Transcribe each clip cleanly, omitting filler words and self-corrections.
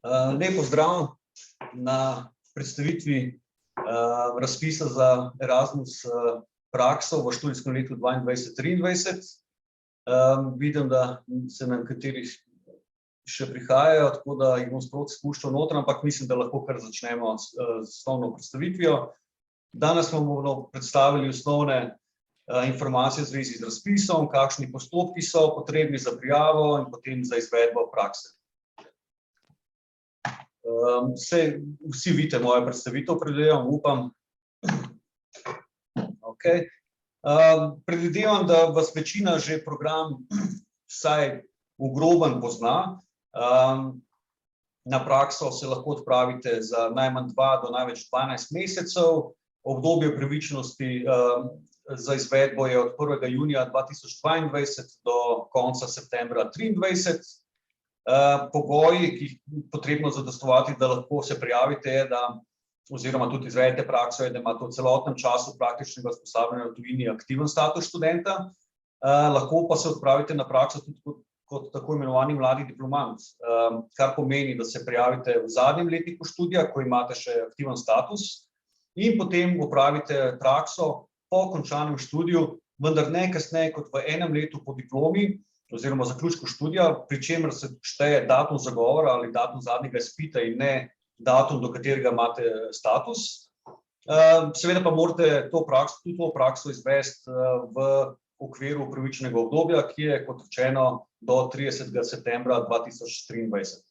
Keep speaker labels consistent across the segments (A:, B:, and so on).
A: Lep pozdrav na predstavitvi razpisa za Erasmus prakso v študijskem letu 2022-2023. Vidim, da se nam kateri še prihajajo, tako da jih bom sproti spuščal noter, ampak mislim, da lahko kar začnemo s osnovno predstavitvijo. Danes vam bomo predstavili osnovne informacije v zvezi z razpisom, kakšni postopki so potrebni za prijavo in potem za izvedbo prakse. Vsi vidite mojo predstavitev, predvidevam, upam. Predvidevam, da vas večina že program vsaj v grobem pozna. Na prakso se lahko odpravite za najmanj 2 do največ 12 mesecev. Obdobje upravičenosti za izvedbo je od 1. junija 2022 do konca septembra 2023. Pogoji, ki jih potrebno zadostovati, da lahko se prijavite, je, da oziroma tudi izvedete prakso, je, da imate v celotnem času praktičnega usposabljanja v tujini aktiven status študenta. Lahko pa se odpravite na prakso tudi kot tako imenovani mladi diplomant, kar pomeni, da se prijavite v zadnjem letniku študija, ko imate še aktiven status, in potem opravite prakso po končanem študiju, vendar ne kasneje kot v enem letu po diplomi oziroma zaključku študija, pri čemer se šteje datum zagovora ali datum zadnjega izpita in ne datum, do katerega imate status. Seveda pa morate to prakso izvesti v okviru upravičenega obdobja, ki je, kot rečeno, do 30. septembra 2023.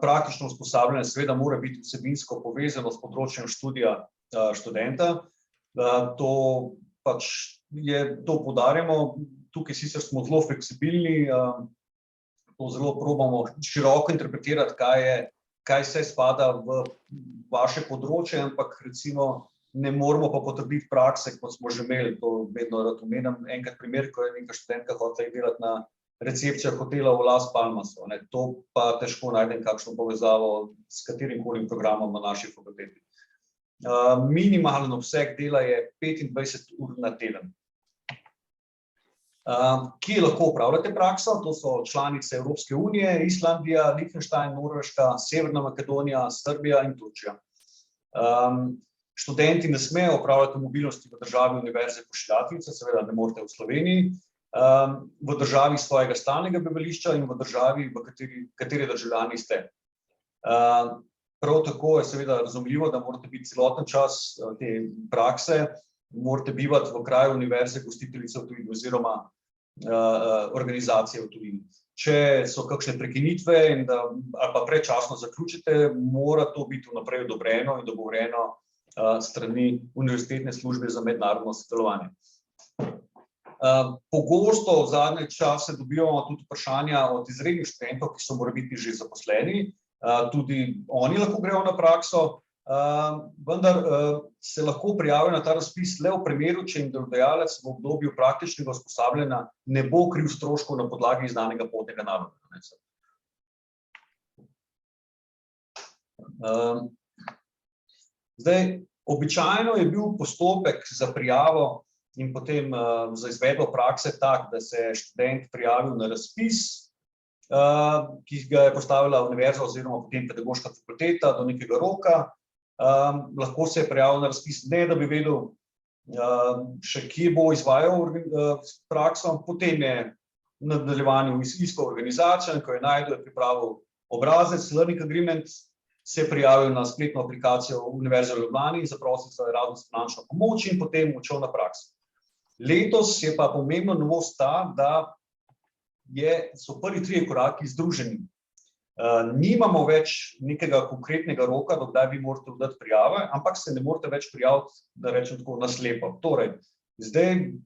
A: Praktično usposabljanje seveda mora biti vsebinsko povezano s področjem študija študenta. To poudarjamo. Tukaj sicer smo zelo fleksibilni, to zelo probamo široko interpretirati, kaj vse spada v vaše področje, ampak recimo ne moramo pa potrditi prakse, kot smo že imeli, to vedno rad omenim, enkrat primer, ko je neka študentka hotela delati na recepcijo hotela v Las Palmasu, to pa težko najdem kakšno povezavo s katerimkoli programom na naši fakulteti. Minimalen obseg dela je 25 ur na teden. Kje lahko opravljate prakso? To so članice Evropske unije, Islandija, Liechtenstein, Norveška, Severna Makedonija, Srbija in Turčija. Študenti ne smejo opravljati mobilnosti v državi univerze pošiljateljice, seveda ne morete v Sloveniji, v državi svojega stalnega bivališča in v državi, v kateri državljani ste. Prav tako je seveda razumljivo, da morate biti celoten čas te prakse, morate bivati v kraju univerze gostiteljice v tujini oziroma organizacije v tujini. Če so kakšne prekinitve ali pa predčasno zaključite, mora to biti vnaprej odobreno in dogovorjeno strani Univerzitetne službe za mednarodno sodelovanje. Pogosto v zadnje čase dobivamo tudi vprašanja od izrednih študentov, ki so morebiti že zaposleni, tudi oni lahko grejo na prakso, vendar se lahko prijavijo na ta razpis le v primeru, če jim delodajalec v obdobju praktičnega usposabljanja ne bo kril stroškov na podlagi izdanega potnega naloga. Običajno je bil postopek za prijavo in potem za izvedbo prakse tak, da se je študent prijavil na razpis, ki ga je postavila univerza oziroma potem pedagoška fakulteta do nekega roka. Lahko se je prijavil na razpis, ne da bi vedel še kje bo izvajal prakso, potem je v nadaljevanju iskal organizacijo in ko je našel, je pripravil obrazec, learning agreement, se je prijavil na spletno aplikacijo Univerze v Ljubljani in zaprosil za Erasmus finančno pomoč in potem odšel na prakso. Letos je pa pomembna novost ta, da so prvi 3 koraki združeni. Nimamo več nekega konkretnega roka, do kdaj vi morate oddati prijave, ampak se ne morate več prijaviti, da rečem tako, na slepo. Torej,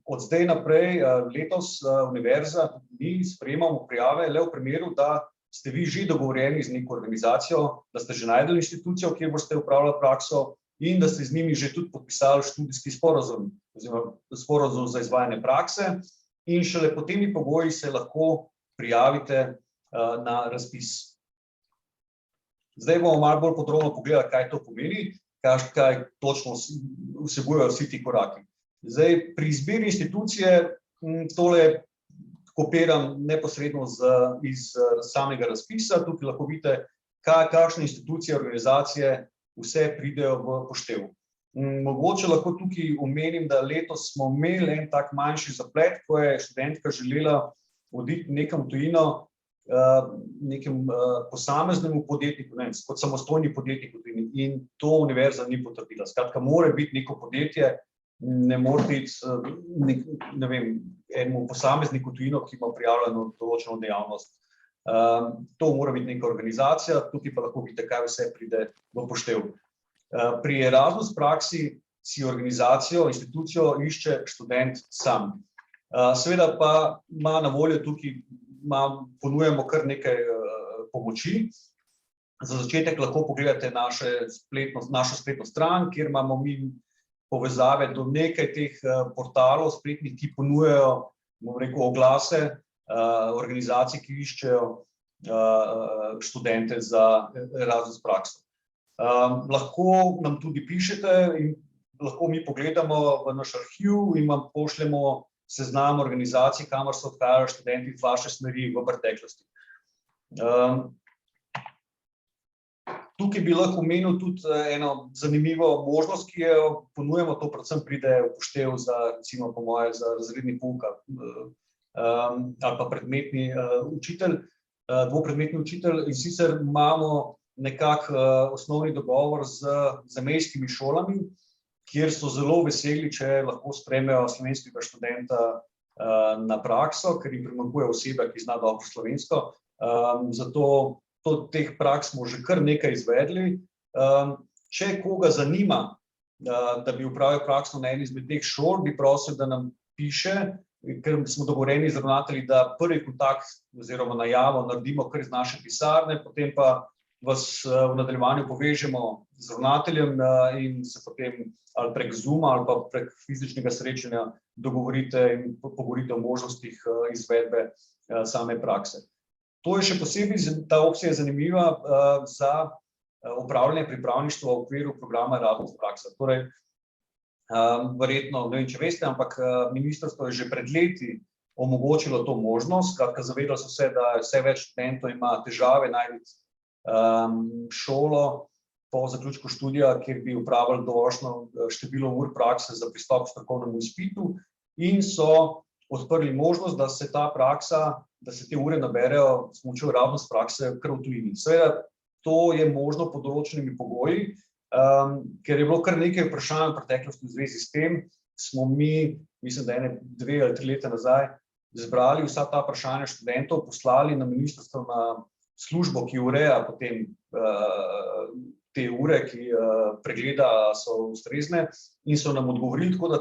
A: od zdaj naprej, letos univerza, mi sprejemamo prijave le v primeru, da ste vi že dogovorjeni z neko organizacijo, da ste že našli inštitucijo, kjer boste opravljali prakso in da ste z njimi že tudi podpisali študijski sporazum oziroma sporazum za izvajanje prakse in šele po temi pogoji se lahko prijavite na razpis. Zdaj bomo malo bolj podrobno pogledali, kaj to pomeni. kaj točno vsebujejo vsi ti koraki. Zdaj, pri izbiri institucije tole kopiram neposredno iz samega razpisa. Tukaj lahko vidite, kakšne institucije, organizacije vse pridejo v poštev. Mogoče lahko tukaj omenim, da letos smo imeli en tak manjši zaplet, ko je študentka želela oditi nekam v tujino, nekem posameznemu podjetniku, kot samostojni podjetnik v tujini, in to univerza ni potrdila. Skratka, mora biti neko podjetje, ne more iti, ne vem, enemu posamezniku tujino, ki ima prijavljeno določeno dejavnost. To mora biti neka organizacija, tukaj pa lahko vidite, kaj vse pride v poštev. Pri Erasmus praksi si organizacijo, institucijo išče študent sam. Seveda pa ima na voljo tukaj, ponujamo kar nekaj pomoči. Za začetek lahko pogledate našo spletno stran, kjer imamo mi povezave do nekaj teh portalov spletnih, ki ponujajo, bom rekel, oglase organizacij, ki iščejo študente za Erasmus prakso. Lahko nam tudi pišete in lahko mi pogledamo v naš arhiv in vam pošljemo seznam organizacij, kamor so odhajali študenti iz vaše smeri v preteklosti. Tukaj bi lahko omenil tudi eno zanimivo možnost, ki jo ponujamo, to predvsem pride v poštev za, recimo po moje, za razredni pouk ali pa predmetni učitelj, dvopredmetni učitelj, in sicer imamo nekako osnovni dogovor z zamejskimi šolami, kjer so zelo veseli, če lahko sprejmejo slovenskega študenta na prakso, ker jim primanjkuje oseba, ki zna dobro slovensko. Zato teh praks smo že kar nekaj izvedli. Če koga zanima, da bi opravil prakso na eni izmed teh šol, bi prosil, da nam piše, ker smo dogovorjeni z ravnatelji, da prvi kontakt oziroma najavo naredimo kar iz naše pisarne, potem pa vas v nadaljevanju povežemo z ravnateljem in se potem ali prek Zooma ali pa prek fizičnega srečanja dogovorite in pogovorite o možnostih izvedbe same prakse. To je še posebej, ta opcija je zanimiva za opravljanje pripravništva v okviru programa Erasmus praksa. Torej, verjetno, ne vem, če veste, ampak ministrstvo je že pred leti omogočilo to možnost, skratka, zavedalo so se, da vse več študentov ima težave najti šolo po zaključku študija, kjer bi opravili dovoljšno število ur prakse za pristop k strokovnemu izpitu, in so odprli možnost, da se ta praksa, da se te ure naberejo s pomočjo Erasmus prakse kar v tujini. Seveda, to je možno pod določenimi pogoji, ker je bilo kar nekaj vprašanj v preteklosti v zvezi s tem, smo mi, mislim, da 2 ali 3 leta nazaj, zbrali vsa ta vprašanja študentov, poslali na ministrstvo na službo, ki ureja potem te ure, ki pregleda, so ustrezne, in so nam odgovorili, tako da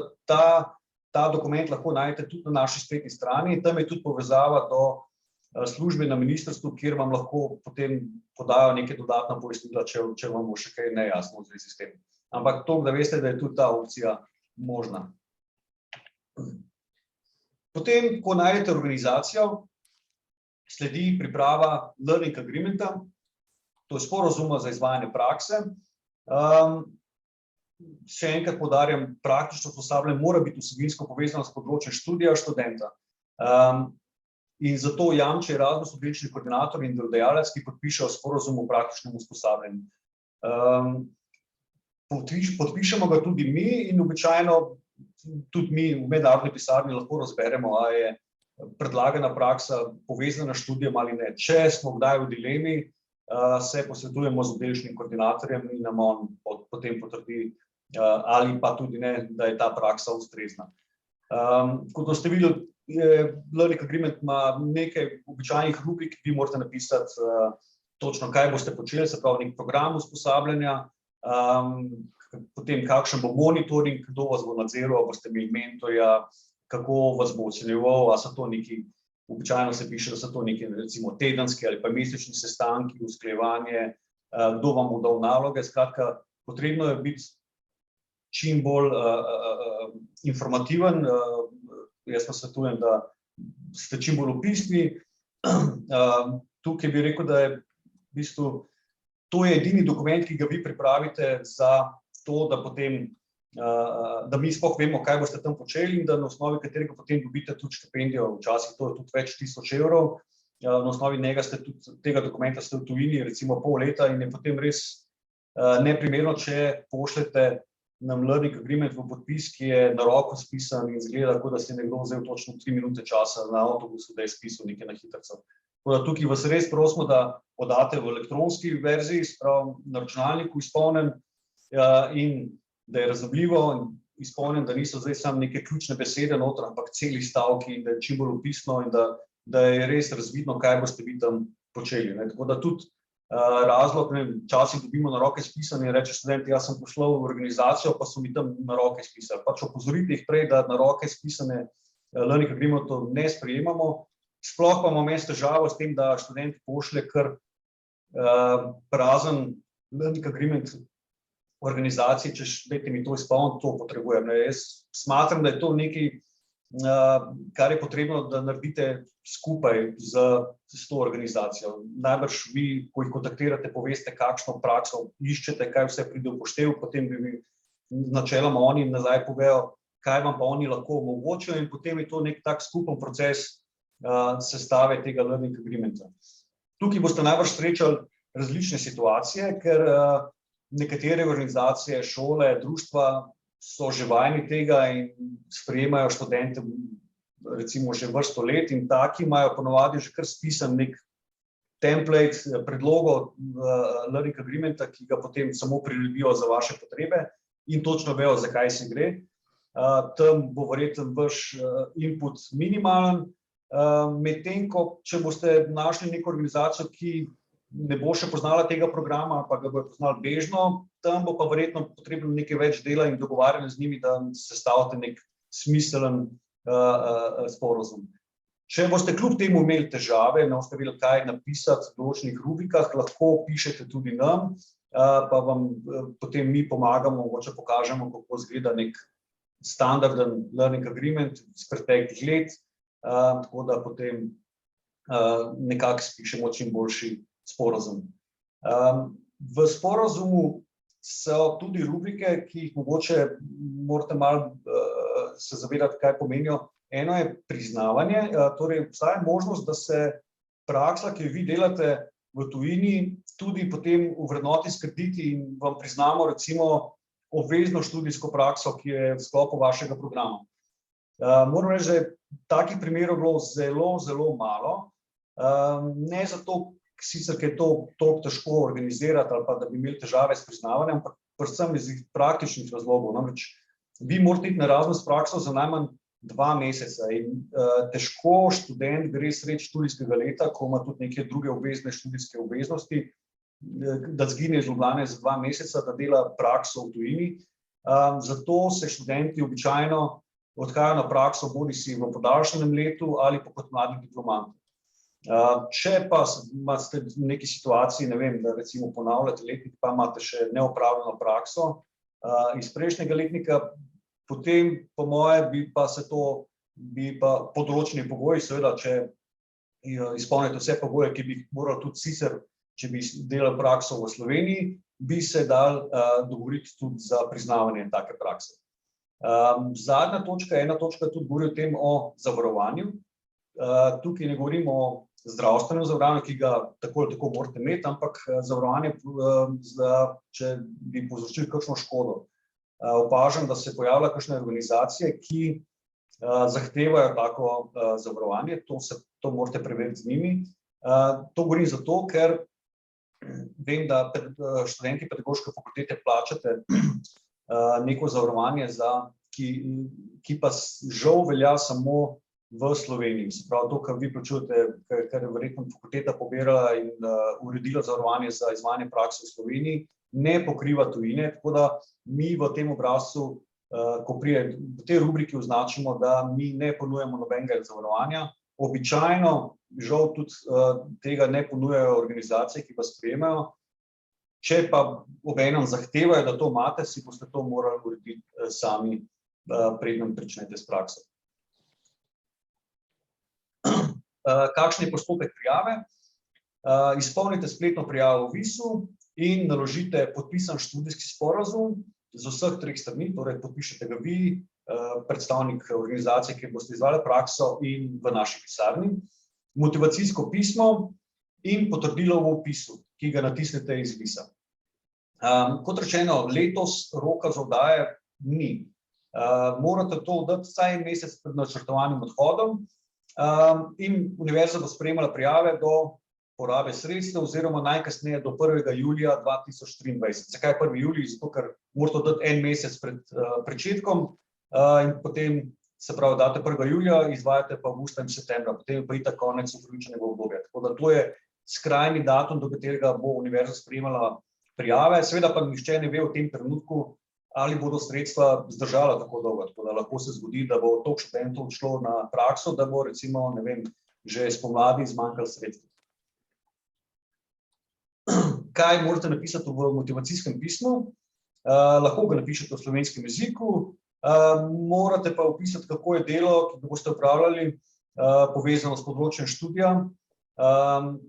A: ta dokument lahko najdete tudi na naši spletni strani. Tam je tudi povezava do službe na ministrstvu, kjer vam lahko potem podajo neke dodatna pojasnila, če vam bo še kaj nejasno v zvezi s tem. Ampak to, da veste, da je tudi ta opcija možna. Potem, ko najdete organizacijo, sledi priprava learning agreementa, to je sporazuma za izvajanje prakse. Še enkrat poudarjam, praktično usposabljanje mora biti vsebinsko povezano s področjem študija študenta. In zato jamči Erasmus odlični koordinator in delodajalec, ki podpišejo sporazum o praktičnem usposabljanju. Podpišemo ga tudi mi in običajno tudi mi v mednarodni pisarni lahko razberemo, ali je predlagana praksa povezana s študijem ali ne. Če smo kdaj v dilemi, se posvetujemo z oddelčnim koordinatorjem in nam on potem potrdi, ali pa tudi ne, da je ta praksa ustrezna. Kot boste videli, learning agreement ima nekaj običajnih rubrik, ki vi morate napisati točno, kaj boste počeli, se pravi nek program usposabljanja, potem kakšen bo monitoring, kdo vas bo nadziral, boste imeli mentorja, kako vas bo ocenjeval, a so to neki, običajno se piše, da so to neki recimo tedenski ali pa mesečni sestanki, usklajevanje, kdo vam bo dal naloge. Skratka, potrebno je biti čim bolj informativen. Jaz pa svetujem, da ste čim bolj opisni. Tukaj bi rekel, da je v bistvu to je edini dokument, ki ga vi pripravite za to, da potem da mi sploh vemo, kaj boste tam počeli in da na osnovi katerega potem dobite tudi štipendijo, včasih to je tudi več tisoč evrov, na osnovi tega dokumenta ste v tujini recimo pol leta in je potem res neprimerno, če pošljete nam learning agreement v podpis, ki je na roko spisan in izgleda, kot da si nekdo vzel točno 3 minute časa na avtobusu, da je spisal nekaj na hitrico. Tako da tukaj vas res prosimo, da podate v elektronski verziji, sprav na računalniku izpolnjen in da je razumljivo in izpolnjen, da niso zdaj samo neke ključne besede noter, ampak celi stavki in da je čim bolj opisno in da je res razvidno, kaj boste vi tam počeli. Tako da tudi razlog, včasih dobimo na roke spisane in reče študent, jaz sem poslal v organizacijo, pa so mi tam na roke spisali. Pač opozorite jih prej, da na roke spisane learning agreementov ne sprejemamo. Sploh pa imamo težavo s tem, da študent pošlje kar prazen learning agreement organizaciji, češ, dajte mi to izpolniti, to potrebujem. Jaz smatram, da je to nekaj, kar je potrebno, da naredite skupaj z to organizacijo. Najbrž vi, ko jih kontaktirate, poveste, kakšno prakso iščete, kaj vse pride v poštev, potem bi načeloma oni nazaj povejo, kaj vam pa oni lahko omogočijo in potem je to nek tak skupen proces sestave tega learning agreementa. Tukaj boste najbrž srečali različne situacije, ker nekatere organizacije, šole, društva so že vajeni tega in sprejemajo študente recimo že vrsto let in taki imajo ponavadi že kar spisan nek template predlogov learning agreementa, ki ga potem samo priledijo za vaše potrebe in točno vejo, zakaj se gre. Tam bo verjetno vaš input minimalen, medtem ko če boste našli neko organizacijo, ki ne bo še poznala tega programa, pa ga bo poznala bežno, tam bo pa verjetno potrebno nekaj več dela in dogovarjanja z njimi, da sestavite nek smiselen sporazum. Če boste kljub temu imeli težave, ne boste vedeli, kaj napisati v določenih rubrikah, lahko pišete tudi nam, pa vam potem mi pomagamo, mogoče pokažemo, kako izgleda nek standarden learning agreement iz preteklih let, tako da potem nekako spišemo čim boljši sporazum. V sporazumu so tudi rubrike, ki jih mogoče morate malo se zavedati, kaj pomenijo. Eno je priznavanje, torej obstaja možnost, da se praksa, ki jo vi delate v tujini, tudi potem ovrednoti s krediti in vam priznamo recimo obvezno študijsko prakso, ki je v sklopu vašega programa. Moram reči, da je takih primerov bilo zelo, zelo malo. Ne zato, sicer, ker je to toliko težko organizirati ali pa da bi imeli težave s priznavanjem, ampak predvsem iz praktičnih razlogov. Namreč vi morate iti na razno s prakso za najmanj 2 meseca in težko študent gre sredi študijskega leta, ko ima tudi neke druge obvezne študijske obveznosti, da zgine iz Ljubljane za 2 meseca, da dela prakso v tujini. Zato se študenti običajno odhajajo na prakso bodisi v podaljšanem letu ali pa kot mladi diplomanti. Če pa imate v neki situaciji, ne vem, da recimo ponavljate letnik, pa imate še neopravljeno prakso iz prejšnjega letnika, potem po moje bi pa področni pogoji, seveda, če izpolnite vse pogoje, ki bi jih morali tudi sicer, če bi delali prakso v Sloveniji, bi se dal dogovoriti tudi za priznavanje take prakse. Zadnja točka, ena točka tudi govori o tem o zavarovanju. Tukaj ne govorimo o zdravstvenem zavarovanju, ki ga tako ali tako morate imeti, ampak zavarovanje, če bi povzročili kakšno škodo. Opažam, da se pojavlja kakšne organizacije, ki zahtevajo tako zavarovanje, to morate preveriti z njimi. To govorim zato, ker vem, da študenti pedagoške fakultete plačate neko zavarovanje, ki pa žal velja samo v Sloveniji. Se pravi, to, kar vi plačujete, kar je verjetno fakulteta pobirala in uredila zavarovanje za izvajanje prakse v Sloveniji, ne pokriva tujine, tako da mi v tem obrazcu, ko pride v tej rubriki označimo, da mi ne ponujamo nobenega zavarovanja. Običajno, žal tudi tega ne ponujajo organizacije, ki vas sprejemajo. Če pa obenem zahtevajo, da to imate, si boste to morali urediti sami, preden pričnete s prakso. Kakšen je postopek prijave? Izpolnite spletno prijavo v VIS-u in naložite podpisan študijski sporazum z vseh treh strani, torej podpišete ga vi, predstavnik organizacije, ki boste izvajali prakso in v naši pisarni, motivacijsko pismo in potrdilo o vpisu, ki ga natisnete iz vpisa. Kot rečeno, letos roka za oddaje ni. Morate to oddati vsaj en mesec pred načrtovanim odhodom in univerza bo sprejemala prijave do porabe sredstev oziroma najkasneje do 1. julija 2023. Zakaj 1. julij? Zato, ker morate oddati en mesec pred pričetkom in potem, se pravi, date 1. julija, izvajate pa avgusta in septembra, potem pa itak konec upravičenega obdobja. Tako da to je skrajni datum, do katerega bo univerza sprejemala prijave. Seveda pa nihče ne ve v tem trenutku, ali bodo sredstva zdržala tako dolgo. Tako da lahko se zgodi, da bo toliko študentov odšlo na prakso, da bo recimo, ne vem, že spomladi zmanjkalo sredstev. Kaj morate napisati v motivacijskem pismu? Lahko ga napišete v slovenskem jeziku, morate pa opisati, kako je delo, ki ga boste upravljali, povezano s področjem študija,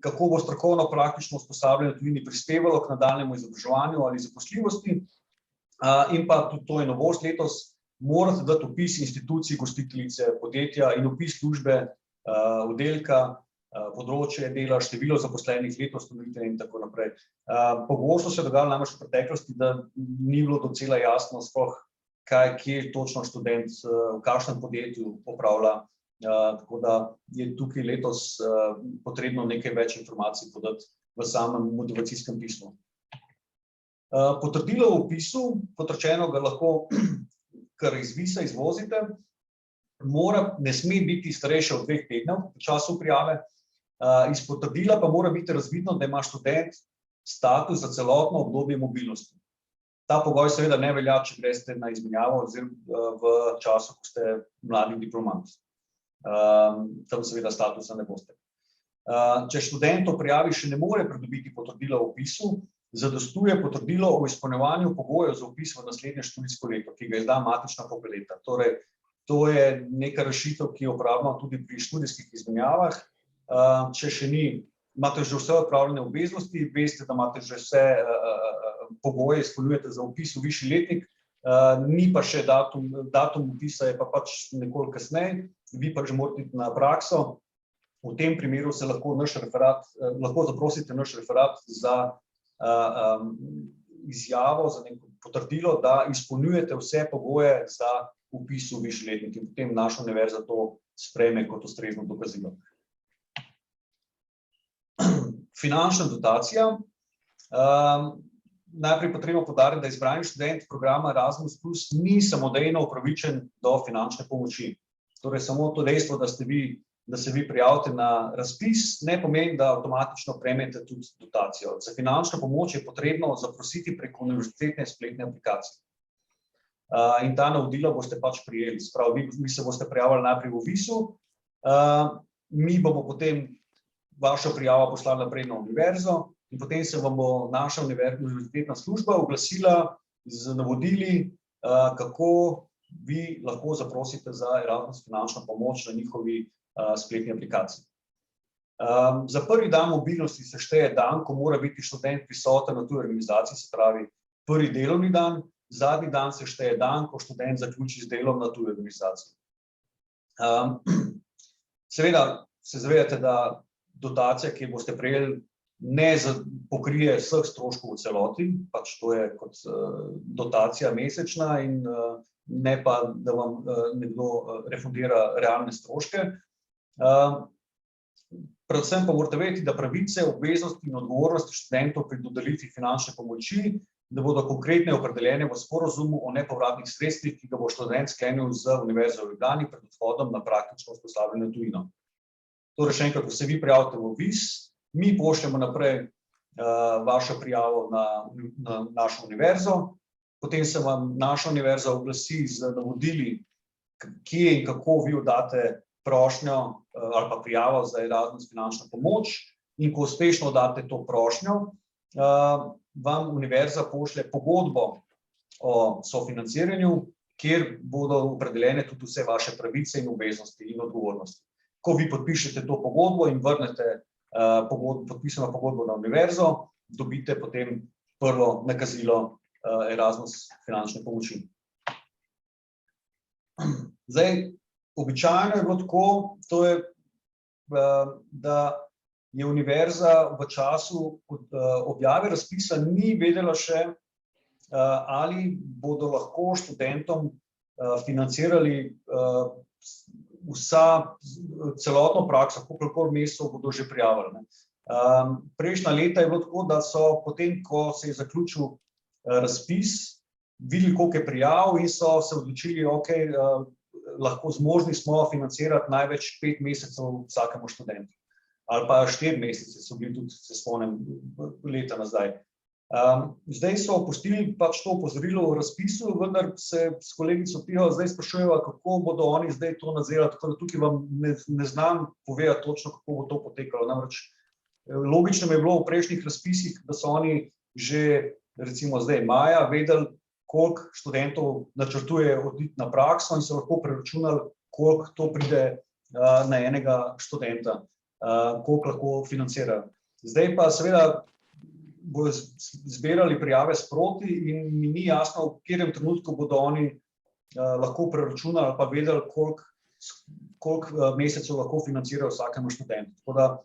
A: kako bo strokovno praktično usposabljanje v tujini prispevalo k nadaljnjemu izobraževanju ali zaposljivosti. In pa tudi to je novost letos, morate dati opis institucij, gostiteljice, podjetja in opis službe, oddelka, področje dela, število zaposlenih, letos ustanovitve in tako naprej. Pogosto se je dogajalo namreč v preteklosti, da ni bilo docela jasno sploh, kje točno študent v kakšnem podjetju opravlja, tako da je tukaj letos potrebno nekaj več informacij podati v samem motivacijskem pismu. Potrdilo o vpisu, kot rečeno, ga lahko kar iz vpisa izvozite, ne sme biti starejše od 2 tednov v času prijave, iz potrdila pa mora biti razvidno, da ima študent status za celotno obdobje mobilnosti. Ta pogoj seveda ne velja, če greste na izmenjavo v času, ko ste mladi diplomant. Tam seveda statusa ne boste. Če študent o prijavi še ne more pridobiti potrdila o vpisu, zadostuje potrdilo o izpolnjevanju pogojev za vpis v naslednje študijsko leto, ki ga izda matična fakulteta. Torej, to je neka rešitev, ki jo uporabljamo tudi pri študijskih izmenjavah. Če še ni, imate že vse opravljene obveznosti, veste, da imate že vse pogoje, izpolnjujete za vpis v višji letnik, ni pa še datum vpisa je pa pač nekoliko kasneje, vi pa že morate iti na prakso. V tem primeru se lahko zaprosite naš referat za izjavo, za neko potrdilo, da izpolnjujete vse pogoje za vpis v višji letnik in potem naša univerza to sprejme kot ustrezno dokazilo. Finančna dotacija. Najprej potrebno poudariti, da izbrani študent programa Erasmus+ ni samodejno upravičen do finančne pomoči. Torej, samo to dejstvo, da se vi prijavite na razpis, ne pomeni, da avtomatično prejmete tudi dotacijo. Za finančno pomoč je potrebno zaprositi preko univerzitetne spletne aplikacije. In ta navodila boste pač prijeli. Spravi, vi se boste prijavili najprej v vpisu, mi bomo potem vašo prijavo poslali naprej na univerzo in potem se vam bo naša univerzitetna služba oglasila z navodili, kako vi lahko zaprosite za Erasmus finančno pomoč na njihovi spletni aplikaciji. Za prvi dan mobilnosti se šteje dan, ko mora biti študent prisoten na tuji organizaciji, se pravi prvi delovni dan, zadnji dan se šteje dan, ko študent zaključi z delom na tuji organizaciji. Seveda se zavedate, da dotacija, ki jo boste prejeli, ne pokrije vseh stroškov v celoti, pač to je kot dotacija mesečna in ne pa, da vam nekdo refundira realne stroške. Predvsem pa morate vedeti, da pravice, obveznosti in odgovornosti študentov pri dodelitvi finančne pomoči, da bodo konkretne opredeljene v sporazumu o nepovratnih sredstvih, ki ga bo študent sklenil z Univerzo v Ljubljani pred odhodom na praktično usposabljanje v tujino. Torej, še enkrat, ko se vi prijavite v vpis, mi pošljemo naprej vašo prijavo na našo univerzo, potem se vam naša univerza oglasi z navodili, kje in kako vi oddate prošnjo ali pa prijavo za Erasmus finančno pomoč, in ko uspešno oddate to prošnjo, vam univerza pošlje pogodbo o sofinanciranju, kjer bodo opredeljene tudi vse vaše pravice in obveznosti in odgovornosti. Ko vi podpišete to pogodbo in vrnete podpisano pogodbo na univerzo, dobite potem prvo nakazilo Erasmus finančne pomoči. Zdaj, običajno je bilo tako, to je, da je univerza v času objave razpisa ni vedela še, ali bodo lahko študentom financirali celotno prakso, koliko mesecev bodo že prijavili. Prejšnja leta je bilo tako, da so potem, ko se je zaključil razpis, videli, koliko je prijav in so se odločili, lahko zmožni smo financirati največ 5 mesecev vsakemu študentu. Ali pa 4 mesece so bili tudi, se spomnim, leta nazaj. Zdaj so opustili pač to opozorilo v razpisu, vendar se s kolegico Piho zdaj sprašujejo, kako bodo oni zdaj to nadzirali, tako da tukaj vam ne znam povedati točno, kako bo to potekalo. Namreč logično je bilo v prejšnjih razpisih, da so oni že recimo zdaj maja vedeli, koliko študentov načrtuje oditi na prakso in so lahko preračunali, koliko to pride na enega študenta, koliko lahko financirajo. Zdaj pa seveda bodo zbirali prijave sproti in mi ni jasno, v katerem trenutku bodo oni lahko preračunali ali pa vedeli, koliko mesecev lahko financirajo vsakemu študentu. Tako da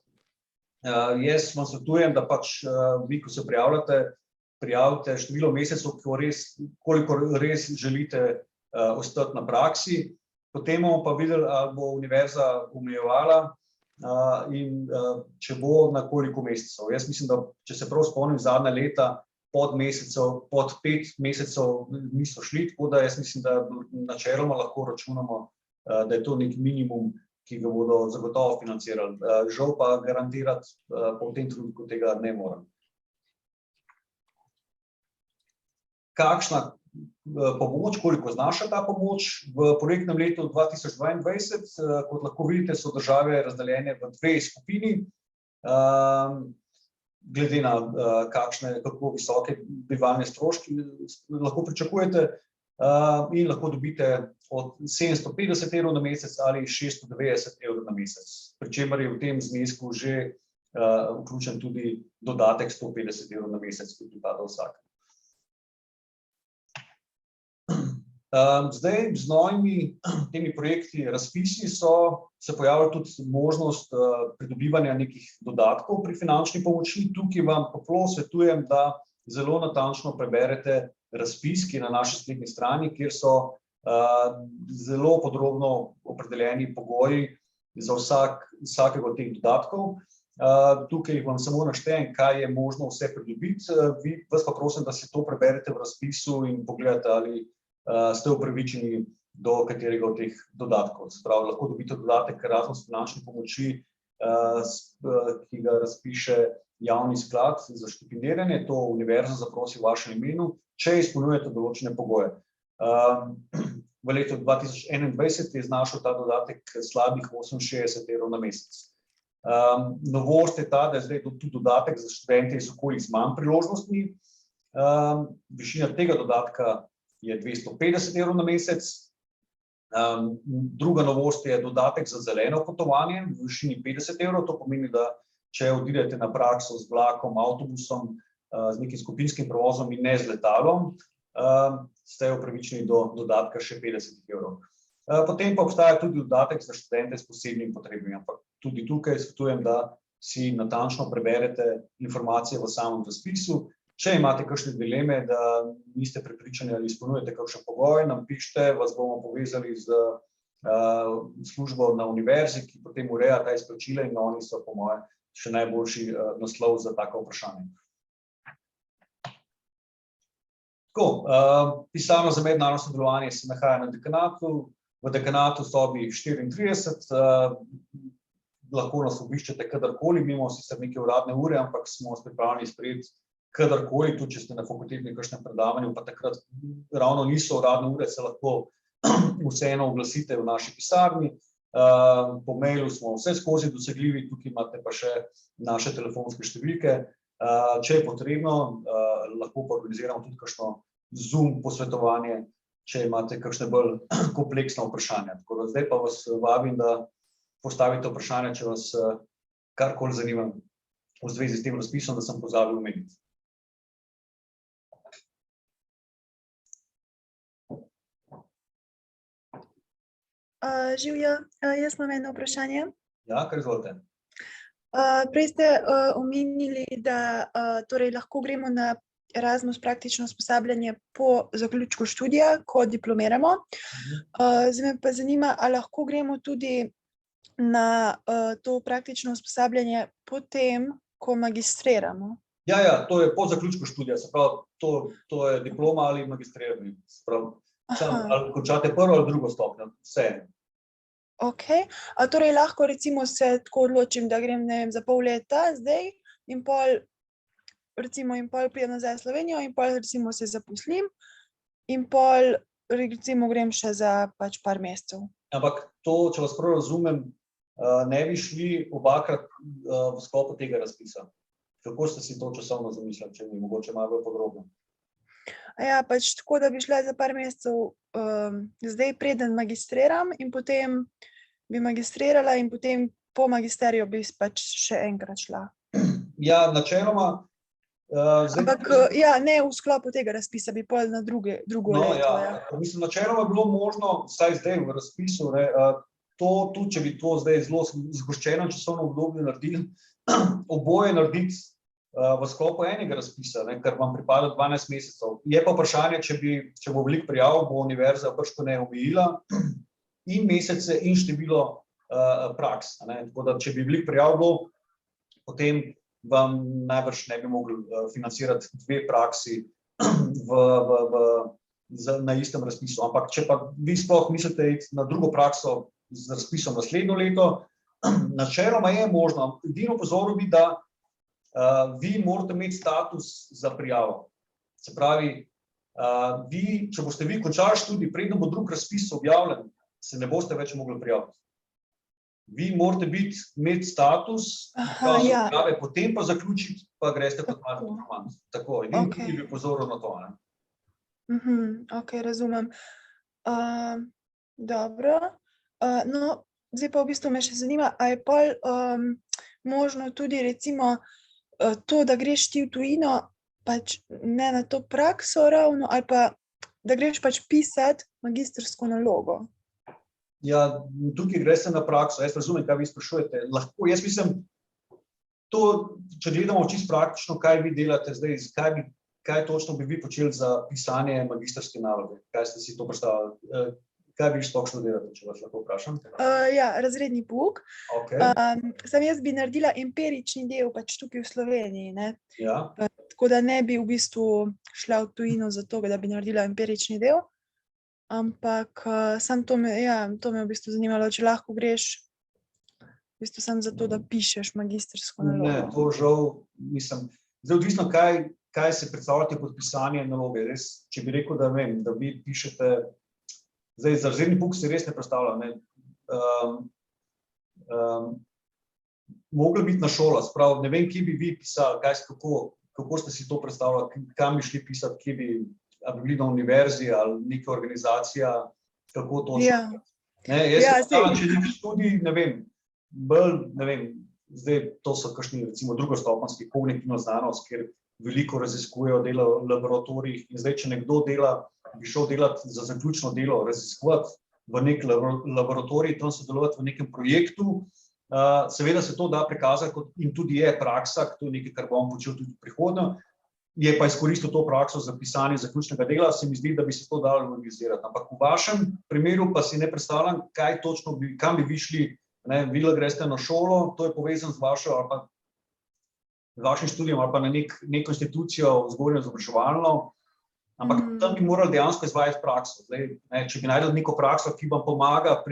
A: jaz vam svetujem, da pač vi, ko se prijavite število mesecev, koliko res želite ostati na praksi. Potem bomo pa videli, ali bo univerza omejevala in če bo na koliko mesecev. Jaz mislim, da če se prav spomnim, zadnja leta pod 5 mesecev niso šli, tako da jaz mislim, da načeloma lahko računamo, da je to nek minimum, ki ga bodo zagotovo financirali. Žal pa garantirati po tem trenutku tega ne morem. Kakšna pomoč, koliko znaša ta pomoč? V projektnem letu 2022, kot lahko vidite, so države razdeljene v 2 skupini, glede na kako visoke bivalne stroške lahko pričakujete in lahko dobite od 750 evrov na mesec ali 690 evrov na mesec, pri čemer je v tem znesku že vključen tudi dodatek 150 evrov na mesec, ki pripada vsakemu. Zdaj, z novimi temi projekti, razpisi se pojavila tudi možnost pridobivanja nekih dodatkov pri finančni pomoči. Tukaj vam toplo svetujem, da zelo natančno preberete razpis, ki je na naši spletni strani, kjer so zelo podrobno opredeljeni pogoji za vsakega od teh dodatkov. Tukaj vam samo naštejem, kaj je možno vse pridobiti. Vas pa prosim, da si to preberete v razpisu in pogledate, ali ste upravičeni do katerega od teh dodatkov. Se pravi, lahko dobite dodatek Erasmus finančne pomoči, ki ga razpiše javni sklad za štipendiranje, to univerza zaprosi v vašem imenu, če izpolnjujete določene pogoje. V letu 2021 je znašal ta dodatek slabih 68 evrov na mesec. Novost je ta, da je zdaj tudi dodatek za študente iz okolij z manj priložnostmi. Višina tega dodatka je 250 evrov na mesec. Druga novost je dodatek za zeleno potovanje v višini 50 evrov. To pomeni, da če odidete na prakso z vlakom, avtobusom, z nekim skupinskim prevozom in ne z letalom, ste upravičeni do dodatka še 50 evrov. Potem pa obstaja tudi dodatek za študente s posebnimi potrebami, ampak tudi tukaj svetujem, da si natančno preberete informacije v samem razpisu. Če imate kakšne dileme, da niste prepričani ali izpolnjujete kakšen pogoj, nam pišite, vas bomo povezali z službo na univerzi, ki potem ureja ta izplačila in oni so po mojem še najboljši naslov za tako vprašanje. Tako, pisarna za mednarodno sodelovanje se nahaja na dekanatu, v dekanatu sobi 34, lahko nas obiščete kadarkoli, imamo sicer neke uradne ure, ampak smo pripravljeni sprejeti kadarkoli, tudi če ste na fakultetnem kakšnem predavanju, pa takrat ravno niso uradne ure, se lahko vseeno oglasite v naši pisarni. Po mailu smo vse skozi dosegljivi, tukaj imate pa še naše telefonske številke. Če je potrebno, lahko pa organiziramo tudi kakšno Zoom posvetovanje, če imate kakšne bolj kompleksne vprašanja. Tako da zdaj pa vas vabim, da postavite vprašanje, če vas karkoli zanima v zvezi s tem razpisom, da sem pozabil omeniti.
B: Živjo, jaz imam eno vprašanje.
A: Ja, kar izvolite.
B: Prej ste omenili, da torej lahko gremo na Erasmus praktično usposabljanje po zaključku študija, ko diplomiramo. Zdaj me pa zanima, ali lahko gremo tudi na to praktično usposabljanje potem, ko magistriramo.
A: Ja, to je po zaključku študija, se pravi, to je diploma ali magistriranje. Se pravi, ali končate prvo ali drugo stopnjo, vse.
B: Ok, torej lahko recimo se tako odločim, da grem, ne vem, za pol leta zdaj in pol pridem nazaj v Slovenijo in pol recimo se zaposlim in pol recimo grem še za pač par mesecev.
A: Ampak to, če vas prav razumem, ne bi šli obakrat v sklopu tega razpisa. Kako ste si to časovno zamislili, če mi mogoče malo bolj podrobno?
B: Ja, pač tako, da bi šla za par mesecev zdaj preden magistriram in potem bi magistrirala in potem po magisteriju bi pač še enkrat šla.
A: Ja, načeloma...
B: Ampak ja, ne v sklopu tega razpisa, bi pol na drugo leto.
A: Ja. Mislim, načeloma je bilo možno, vsaj zdaj v razpisu, to tudi, če bi to zdaj zelo zgoščeno časovno obdobje naredili, oboje narediti v sklopu enega razpisa, ker vam pripada 12 mesecev. Je pa vprašanje, če bo veliko prijav, bo univerza bržkone omejila in mesece in število praks. Tako da, če bi veliko prijav bilo, potem vam najbrž ne bi mogli financirati 2 praksi na istem razpisu. Ampak, če pa vi sploh mislite iti na drugo prakso z razpisom naslednjo leto, načeloma je možno. Edino pozoril bi, da vi morate imeti status za prijavo. Se pravi, če boste vi končali študij, preden bo drug razpis objavljen, se ne boste več mogli prijaviti. Vi morate imeti status, prijave, potem pa zaključiti, pa greste kot mladi diplomant. Tako, edino bi pozoril na to.
B: Ok, razumem. Dobro. No, zdaj pa v bistvu me še zanima, a je pol možno tudi recimo to, da greš ti v tujino, pač ne na to prakso ravno, ali pa da greš pač pisati magistrsko nalogo.
A: Ja, tukaj greste na prakso, jaz razumem, kaj vi sprašujete. Lahko, jaz mislim, to, če gledamo čisto praktično, kaj vi delate zdaj, kaj točno bi vi počeli za pisanje magistrske naloge? Kaj ste si to predstavljali? Kaj vi točno delate, če vas lahko vprašam?
B: Ja, razredni pouk. Sam jaz bi naredila empirični del pač tukaj v Sloveniji, ne?
A: Ja.
B: Tako da ne bi v bistvu šla v tujino za to, da bi naredila empirični del. Ampak sam to me v bistvu zanimalo, če lahko greš v bistvu samo zato, da pišeš magistrsko nalogo.
A: Ne, to žal, mislim, zdaj odvisno, kaj se predstavljate pod pisanje naloge. Res, če bi rekel, da vem, da vi pišete, zdaj za razredni pouk se res ne predstavljam, mogla biti na šola, sprav, ne vem, kje bi vi pisali, kako ste si to predstavljali, kam bi šli pisati, kje bi bili na univerzi ali neka organizacija, kako to še. Jaz se predstavljam, če neki študij, ne vem, zdaj to so kakšni recimo drugostopenjski kognitivna znanost, kjer veliko raziskujejo, delajo v laboratorijih in zdaj, če nekdo bi šel delati za zaključno delo, raziskovati v nek laboratorij, tam sodelovati v nekem projektu, seveda se to da prikazati in tudi je praksa, to je nekaj, kar bom počel tudi v prihodnje, je pa izkoristil to prakso za pisanje zaključnega dela, se mi zdi, da bi se to dalo organizirati. Ampak v vašem primeru pa si ne predstavljam, kaj točno kam bi vi šli, vi greste na šolo, to je povezano z vašim študijem ali pa na neko institucijo vzgojno-izobraževalno, ampak tam bi morali dejansko izvajati prakso. Če bi naredili neko prakso, ki vam pomaga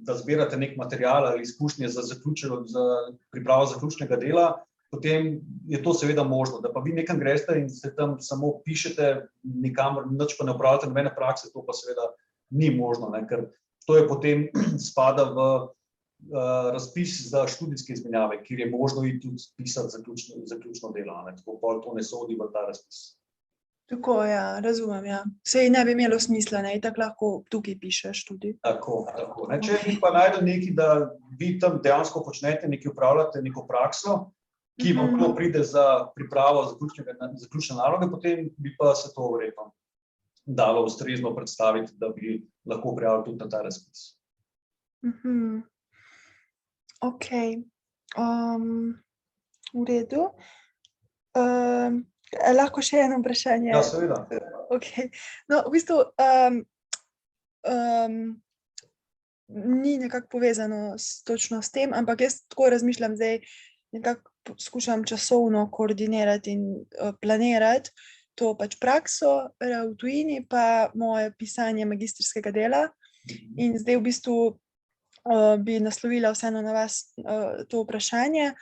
A: da zbirate nek material ali izkušnje za pripravo zaključnega dela, potem je to seveda možno, da pa vi nekam greste in se tam samo pišete, nikamor, nič pa ne opravljate nobene prakse, to pa seveda ni možno, ker to je potem spada v razpis za študijske izmenjave, kjer je možno iti tudi pisati zaključno delo, tako pa to ne sodi v ta razpis.
B: Tako, ja, razumem, ja. Saj ne bi imelo smisla, tako lahko tukaj pišeš tudi.
A: Tako. Če bi pa najdel nekaj, da vi tam dejansko počnete, nekaj upravljate, neko prakso, ki vam to pride za pripravo zaključne naloge, potem bi pa se to verjetno dalo ustrezno predstaviti, da bi lahko prijavili tudi na ta razpis.
B: Okej. V redu. Lahko še eno vprašanje?
A: Ja, seveda.
B: Okej. No, v bistvu, ni nekako povezano točno s tem, ampak jaz tako razmišljam zdaj, nekako skušam časovno koordinirati in planirati to pač prakso v tujini pa moje pisanje magistrskega dela. In zdaj v bistvu bi naslovila vseeno na vas to vprašanje.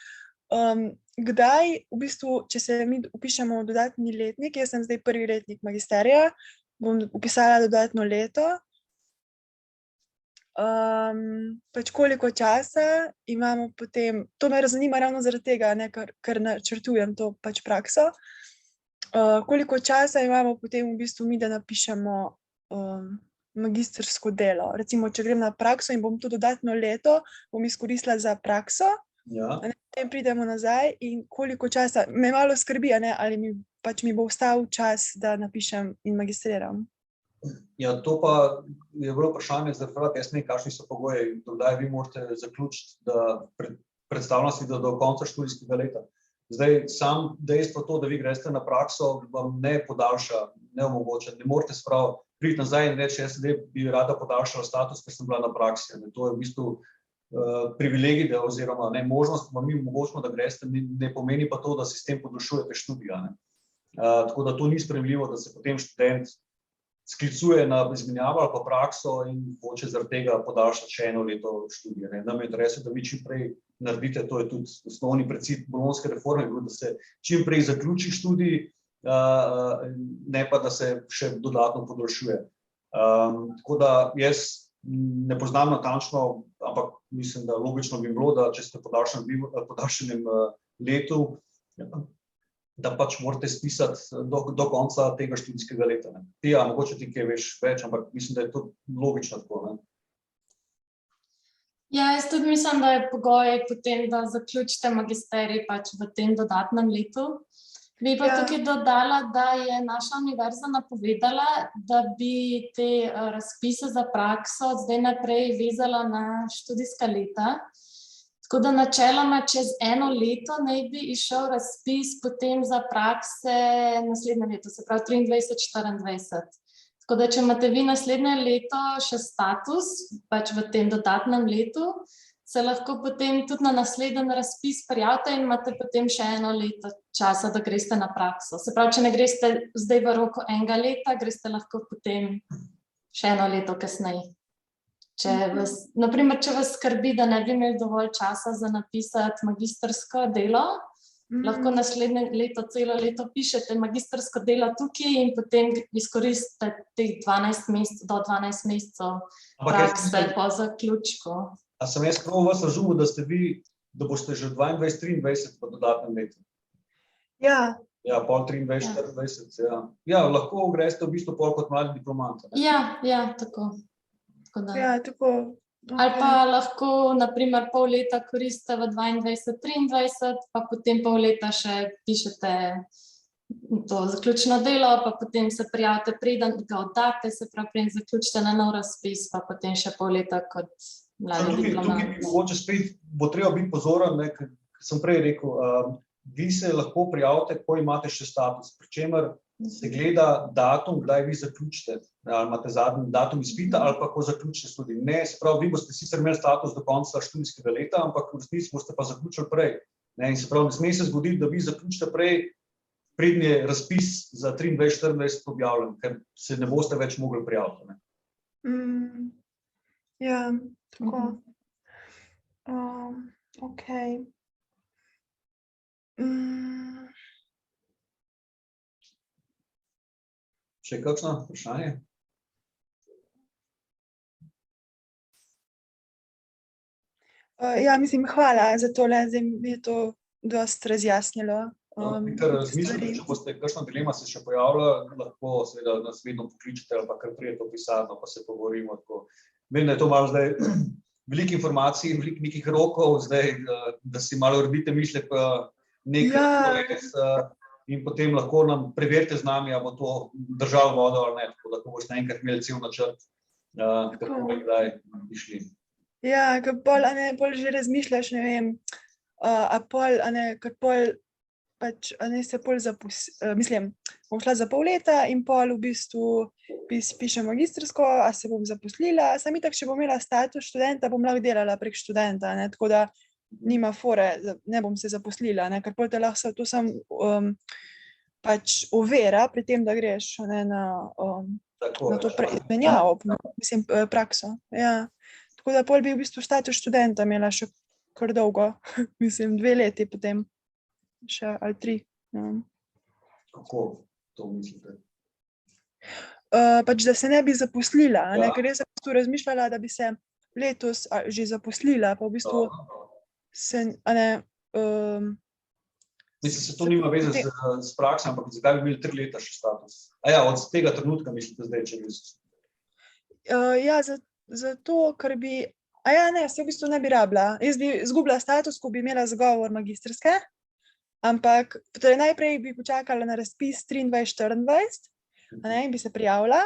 B: Kdaj v bistvu, če se mi vpišemo v dodatni letnik, jaz sem zdaj prvi letnik magisterija, bom vpisala dodatno leto. Pač koliko časa imamo potem, to me zanima ravno zaradi tega, ne, ker načrtujem to pač prakso. Koliko časa imamo potem v bistvu mi, da napišemo magistrsko delo? Recimo, če grem na prakso in bom to dodatno leto, bom izkoristila za prakso,
A: Ja.
B: potem pridemo nazaj in koliko časa, me malo skrbi, a ne, ali mi bo ostal čas, da napišem in magistriram.
A: Ja, to pa je bilo vprašanje, jaz ne vem, kakšni so pogoji, kdaj vi morate zaključiti, da predstavljam si, da do konca študijskega leta. Zdaj, sam dejstvo to, da vi greste na prakso, vam ne podaljša, ne omogoča, ne morete priti nazaj in reči, jaz zdaj bi rada podaljšala status, ker sem bila na praksi. To je v bistvu privilegij, oziroma ne, možnost, vam mi omogočimo, da greste, ne pomeni pa to, da si s tem podaljšujete študija. Tako da to ni sprejemljivo, da se potem študent sklicuje na izmenjavo ali pa prakso in hoče zaradi tega podaljšati še eno leto študija. Nam je interes, da vi čim prej naredite, to je tudi osnovni princip bolonjske reforme, da se čim prej zaključi študij, ne pa da se še dodatno podaljšuje. Tako da jaz ne poznam natančno, ampak mislim, da logično bi bilo, da če ste podaljšanem letu, da pač morate spisati do konca tega študijskega leta. Ja, mogoče ti kaj veš več, ampak mislim, da je to logično tako.
C: Ja, jaz tudi mislim, da je pogoj potem, da zaključite magisterij pač v tem dodatnem letu. Bi pa tukaj dodala, da je naša univerza napovedala, da bi te razpise za prakso zdaj naprej vezala na študijska leta. Tako da načeloma čez eno leto naj bi išel razpis potem za prakse naslednje leto, se pravi 23-24. Tako da če imate vi naslednje leto še status, pač v tem dodatnem letu, se lahko potem tudi na naslednji razpis prijavite in imate potem še eno leto časa, da greste na prakso. Se pravi, če ne greste zdaj v roku enega leta, greste lahko potem še eno leto kasneje. Naprimer, če vas skrbi, da ne bi imeli dovolj časa za napisati magistrsko delo, lahko naslednje leto, celo leto pišete magistrsko delo tukaj in potem izkoristite teh 12 mesecev prakse po zaključku.
A: A sem jaz prav vas razumel, da boste že 22-23 v dodatnem letu?
B: Ja.
A: Ja, pol 23-24, ja. Ja, lahko greste v bistvu pol kot mladi diplomant.
C: Ja, tako.
B: Ja, tako.
C: Ali pa lahko, naprimer, pol leta koristite v 22-23, pa potem pol leta še pišete to zaključno delo, pa potem se prijavite, preden ga oddate, se pravi, preden zaključite na nov razpis, pa potem še pol leta kot mladi diplomant.
A: Tukaj mogoče spet bo treba biti pozoren, ker sem prej rekel, vi se lahko prijavite, ko imate še status, pri čemer se gleda datum, kdaj vi zaključite, ali imate zadnji datum izpita ali pa ko zaključite študij. Ne, se pravi, vi boste sicer imeli status do konca študijskega leta, ampak v resnici boste pa zaključili prej. In se pravi, ne sme se zgoditi, da vi zaključite prej, preden je razpis za 23-24 objavljen, ker se ne boste več mogli prijaviti.
B: Ja, tako. Okej.
A: Še kakšno vprašanje?
B: Ja, mislim, hvala za tole, zdaj mi je to dosti razjasnilo.
A: Kar razmislite, če boste kakšna dilema se še pojavila, lahko seveda nas vedno pokličete ali pa kar pridete v pisarno, pa se pogovorimo. Vem, da je to malo zdaj veliko informacij, veliko nekih rokov, zdaj, da si malo uredite mišlje, pa nekaj in potem lahko nam preverite z nami, ali bo to držalo vodo ali ne, tako da boste enkrat imeli cel načrt, kako in kdaj bi šli.
B: Ja, ker pol, pol že razmišljaš, ne vem, a pol, ker pol pač, se pol mislim, bom šla za pol leta in pol v bistvu pišem magistrsko, a se bom zaposlila, sam itak, če bom imela status študenta, bom lahko delala prek študenta, tako da nima fore, ne bom se zaposlila, ker pol te lahko to sam pač ovira pri tem, da greš na to izmenjavo, mislim, prakso, ja. Tako da pol bi v bistvu status študenta imela še kar dolgo, mislim, 2 leti potem, še ali 3.
A: Kako to mislite?
B: Pač, da se ne bi zaposlila, ker jaz sem v bistvu razmišljala, da bi se letos že zaposlila, pa v bistvu se,
A: Mislim, se to nima veze s prakso, ampak zakaj bi imeli 3 leta še status? Od tega trenutka mislite zdaj, če bi...
B: Ja, zato, ker bi, se v bistvu ne bi rabila. Jaz bi izgubila status, ko bi imela zagovor magistrske, ampak torej najprej bi počakala na razpis 23-24, in bi se prijavila,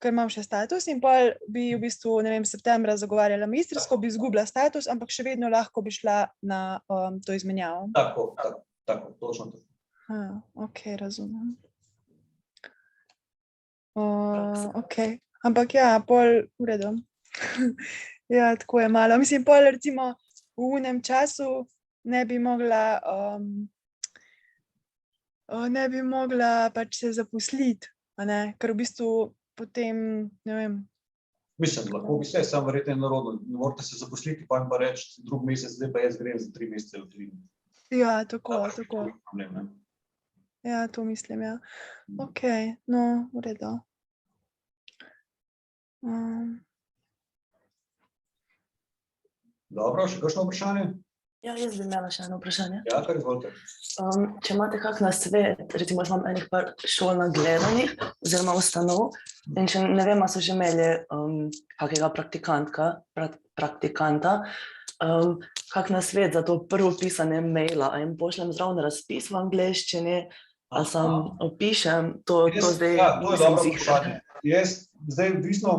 B: ker imam še status, in pol bi v bistvu, ne vem, septembra zagovarjala magistrsko, bi izgubila status, ampak še vedno lahko bi šla na to izmenjavo.
A: Tako, točno to.
B: Ok, razumem. Ok, ampak ja, pol v redu. Ja, tako je malo. Mislim, pol recimo v unem času ne bi mogla pač se zaposliti, ker v bistvu potem, ne vem.
A: Mislim, lahko bi se, sam verjetno narodno, ne morate se zaposliti, pa jim pa reči drug mesec, zdaj pa jaz grem za 3 mesece v tujino.
B: Ja, tako. Ja, to mislim, ja. Ok, no, v redu.
A: Dobro, še kakšno vprašanje?
D: Ja, jaz bi imela še eno vprašanje.
A: Ja, kar izvolite.
D: Če imate kak nasvet, recimo jaz imam enih par šol nagledanih oziroma ustanov in če ne vem, a so že imeli kakega praktikanta, kak nasvet za to prvo pisanje maila, a jim pošljem zraven razpis v angleščini, a sam opišem, to zdaj...
A: Ja, to je dobro vprašanje. Jaz zdaj odvisno,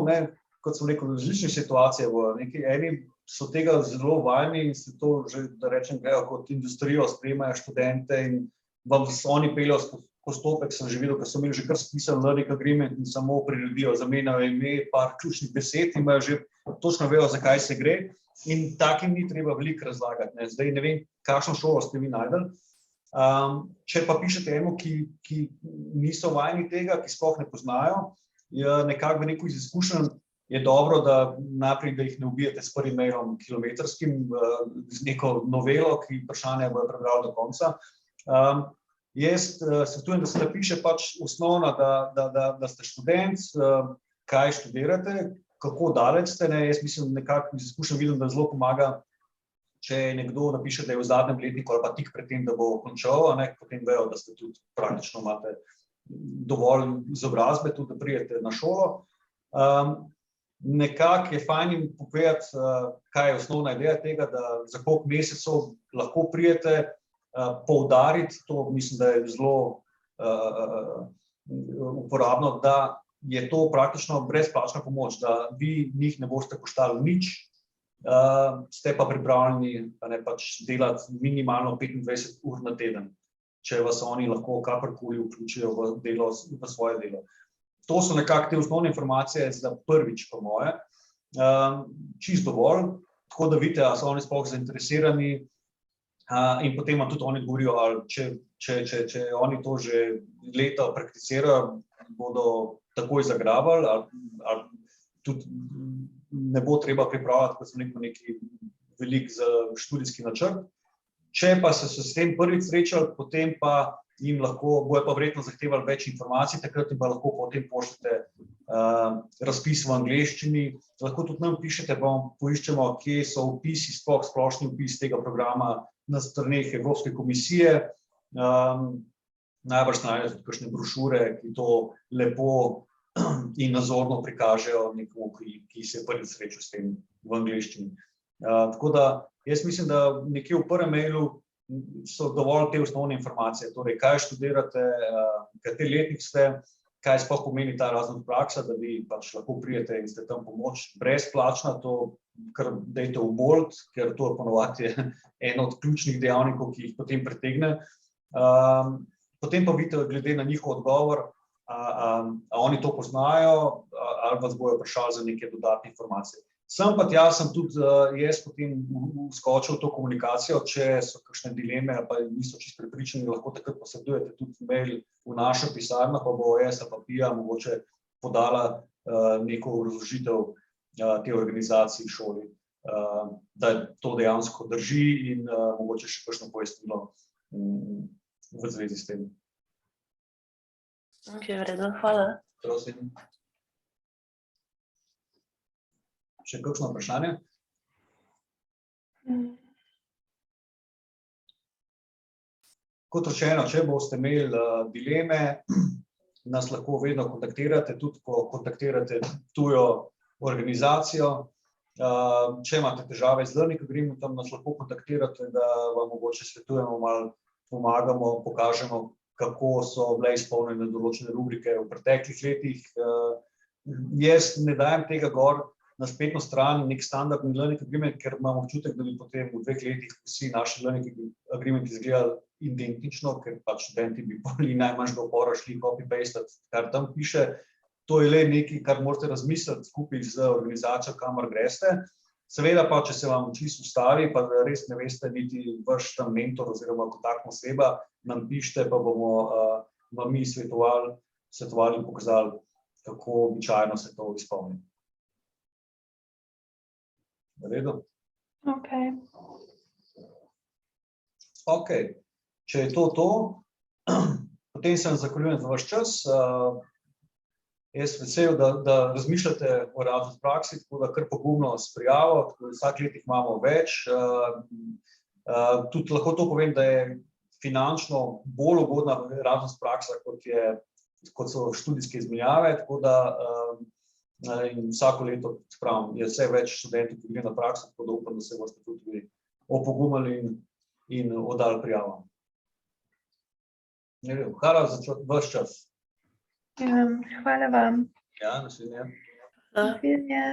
A: kot sem rekel, različne situacije v neki eni so tega zelo vajeni in se to že, da rečem, grejo kot industrijo, sprejemajo študente in vam oni peljajo postopek, sem že videl, ker so imeli že kar spisan learning agreement in samo priredijo, zamenjajo ime, par ključnih besed, imajo že točno vejo, zakaj se gre in takim ni treba veliko razlagati. Zdaj ne vem, kakšno šolo ste vi najdeli. Če pa pišete eno, ki niso vajeni tega, ki sploh ne poznajo, nekako v neko izkušenj, je dobro, da najprej, da jih ne ubijete s prvim mailom kilometrskim, z neko novelo, ki vprašanja bojo prebrali do konca. Jaz svetujem, da se napiše pač osnovna, da ste študent, kaj študirate, kako daleč ste. Jaz mislim, nekako iz izkušenj vidim, da zelo pomaga, če nekdo napiše, da je v zadnjem letniku ali pa tik pred tem, da bo končal, potem vejo, da ste tudi praktično imate dovolj izobrazbe, tudi da pridete na šolo. Nekako je fajn jim povedati, kaj je osnovna ideja tega, da za koliko mesecev lahko pridete, poudariti, to mislim, da je zelo uporabno, da je to praktično brezplačna pomoč, da vi njih ne boste koštali nič, ste pa pripravljeni pač delati minimalno 25 ur na teden, če vas oni lahko kakorkoli vključijo v svoje delo. To so nekako te osnovne informacije za prvič, po moje, čisto dovolj, tako da vidite, ali so oni sploh zainteresirani in potem vam tudi oni govorijo, ali če oni to že leta prakticirajo, bodo takoj zagrabali, ali tudi ne bo treba pripravljati, kot sem rekel, neki velik študijski načrt. Če pa so se s tem prvič srečali, potem pa jim lahko, bojo pa verjetno zahtevali več informacij, takrat jim pa lahko potem pošljete razpis v angleščini. Lahko tudi nam pišete, pa vam poiščemo, kje so vpisi, splošni vpis tega programa na straneh Evropske komisije. Najbrž najdete tudi kakšne brošure, ki to lepo in nazorno prikažejo nekomu, ki se je prvič srečal s tem v angleščini. Tako da jaz mislim, da nekje v prvem mailu so dovolj te osnovne informacije, torej kaj študirate, kateri letnik ste, kaj sploh pomeni ta razred praksa, da vi pač lahko pridete in ste tam pomoč brezplačna, to kar dajte v bold, ker to ponovadi je eno od ključnih dejavnikov, ki jih potem pritegne. Potem pa vidite, glede na njihov odgovor, a oni to poznajo, ali vas bojo vprašali za neke dodatne informacije. Sem pa tja, sem tudi jaz potem vskočil v to komunikacijo, če so kakšne dileme ali pa niso čisto prepričani, lahko takrat posredujete tudi mail v našo pisarno, pa bo jaz ali pa Pija mogoče podala neko razložitev te organizacije v šoli, da to dejansko drži in mogoče še kakšno pojasnilo v zvezi s tem.
D: Ok, v redu, hvala.
A: Prosim. Še kakšno vprašanje? Kot rečeno, če boste imeli dileme, nas lahko vedno kontaktirate, tudi ko kontaktirate tujo organizacijo. Če imate težave z Learning Agreementom, nas lahko kontaktirate, da vam mogoče svetujemo, malo pomagamo, pokažemo, kako so bile izpolnjene določene rubrike v preteklih letih. Jaz ne dajem tega gor na spletno stran nek standardni Learning Agreement, ker imam občutek, da bi potem v 2 letih vsi naši Learning Agreementi izgledali identično, ker pač študenti bi bili najmanj do upora šli copy-pastati, kar tam piše. To je le nekaj, kar morate razmisliti skupaj z organizacijo, kamor greste. Seveda pa, če se vam čisto ustavi, pa res ne veste niti vaš tam mentor oziroma kontaktna oseba, nam pišite, pa bomo vam mi svetovali in pokazali, kako običajno se to izpolni. V redu? Ok, če je to, potem se vam zahvaljujem za vaš čas. Jaz vesel, da razmišljate o Erasmus praksi, tako da kar pogumno s prijavo, vsak let jih imamo več. Tudi lahko to povem, da je finančno bolj ugodna Erasmus praksa, kot so študijske izmenjave, tako da in vsako leto, spravim, je vse več študentov, ki gre na prakso, tako da upam, da se boste tudi opogumili in oddali prijavo. Hvala za vaš čas.
B: Hvala vam.
A: Ja, naslednje.
B: Naslednje.